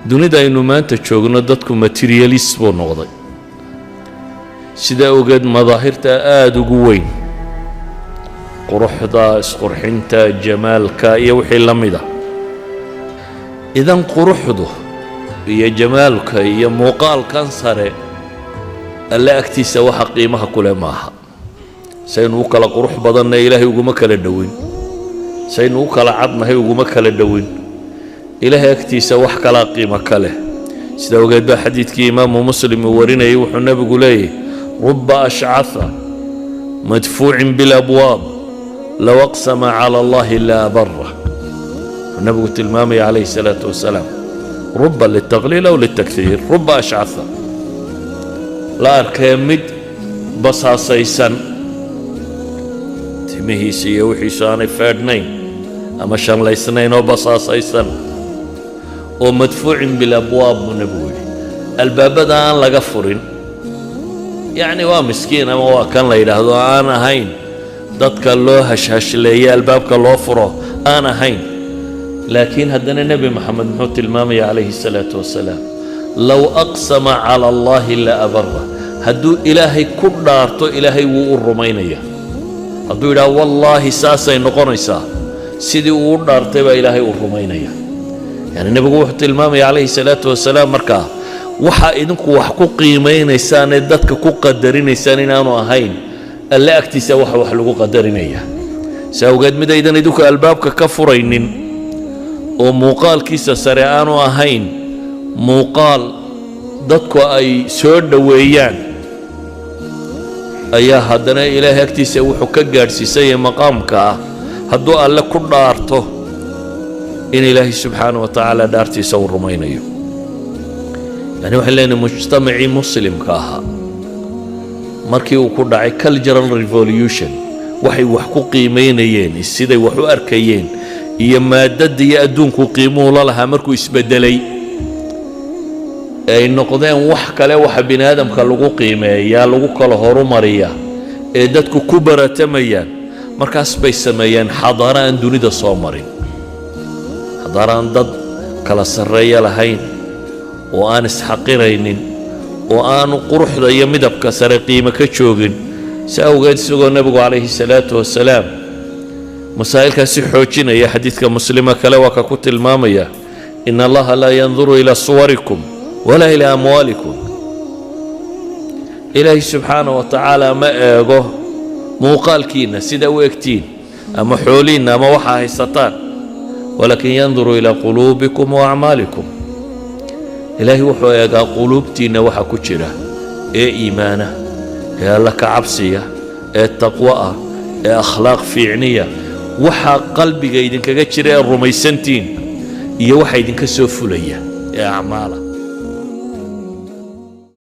dunida aynu maanta joogno dadku materialist buu noqday sida ogeed madaahirta aad ugu weyn quruxda isqurxinta jamaalka iyo wixii la mid ah idan quruxdu iyo jamaalka iyo muuqaalkan sare alla agtiisa waxa qiimaha ku leh maaha saynu u kala qurux badanna ilaahay uguma kala dhowin saynu u kala cadnahay uguma kala dhowin ilaahay agtiisa wax kala qiimo ka leh sida ogeed baa xadiidkii imaamu muslim uu warinayay wuxuu nabigu leeyahay rubba ashcatha madfuucin bilabwaab low aqsama cala allahi laa barra النبي تلمامي عليه الصلاة والسلام رب للتقليل أو للتكثير رب أشعث لا أركمد بصاصيسا تمهي سيوحي ساني فردنين أما شان ليسنين وبصاصيسا ومدفوع بالأبواب من أبوي الباب ده أنا لقفرين يعني ومسكين أما وكان ليلة أنا هين ضدك الله هش لي الباب كالله فره أنا هين لكن هدنا النبي محمد محمد المامي عليه الصلاة والسلام لو أقسم على الله إلا أبره هدو إلهي كل دارتو إلهي والرمينية هدو إلى والله ساسي نقرنسا سيدي ودارتو إلهي والرمينية يعني النبي محمد المامي عليه الصلاة والسلام مركا وحا إذنكو وحكو قيمين إسان إدتك كو قدرين إسان إنانو أهين ألا أكتسا وحلقو قدرينية سأوقات مدى إذن إدوك ألبابك كفرين وموقال كيسا سريعان وهين موقال dadku ay soo dhaweeyaan ayaa haddana ilaahay agtiisa wuxuu ka gaarsiisay maqaamka ah hadduu alle ku dhaarto in ilaahay subxaanahu wa tacaala dhaartiisa uu rumaynayo yani waxaan leenahay mujtamacii muslimka ahaa markii uu ku dhacay cultural revolution waxay wax ku qiimeynayeen siday wax u arkayeen iyo maadada iyo adduunku qiimuhu la lahaa markuu isbedelay ay noqdeen wax kale waxa bini aadamka lagu qiimeeyaa lagu kala horumariya ee dadku ku baratamayaan markaas bay sameeyeen xadaara aan dunida soo marin xadaara aan dad kala sarreeya lahayn oo aan isxaqiraynin oo aan quruxda iyo midabka sare qiimo ka joogin saawgeed isagoo nabigu calayhi salaatu wasalaam مسائل كاسي حوجين يا حديث كمسلمة كلا وككت المامية إن الله لا ينظر إلى صوركم ولا إلى أموالكم إلهي سبحانه وتعالى ما إيغو موقال كينا سيدا ويكتين أما حولين أما وحا هيستان ولكن ينظر إلى قلوبكم وأعمالكم إلهي وحو إيغا قلوبتين وحا كتشرة إيه إيمانة إيه لك عبسية إيه التقوى إيه أخلاق فيعنية waxa qalbiga idinkaga jira rumaysantiin iyo waxa idinka soo fulaya ee acmaala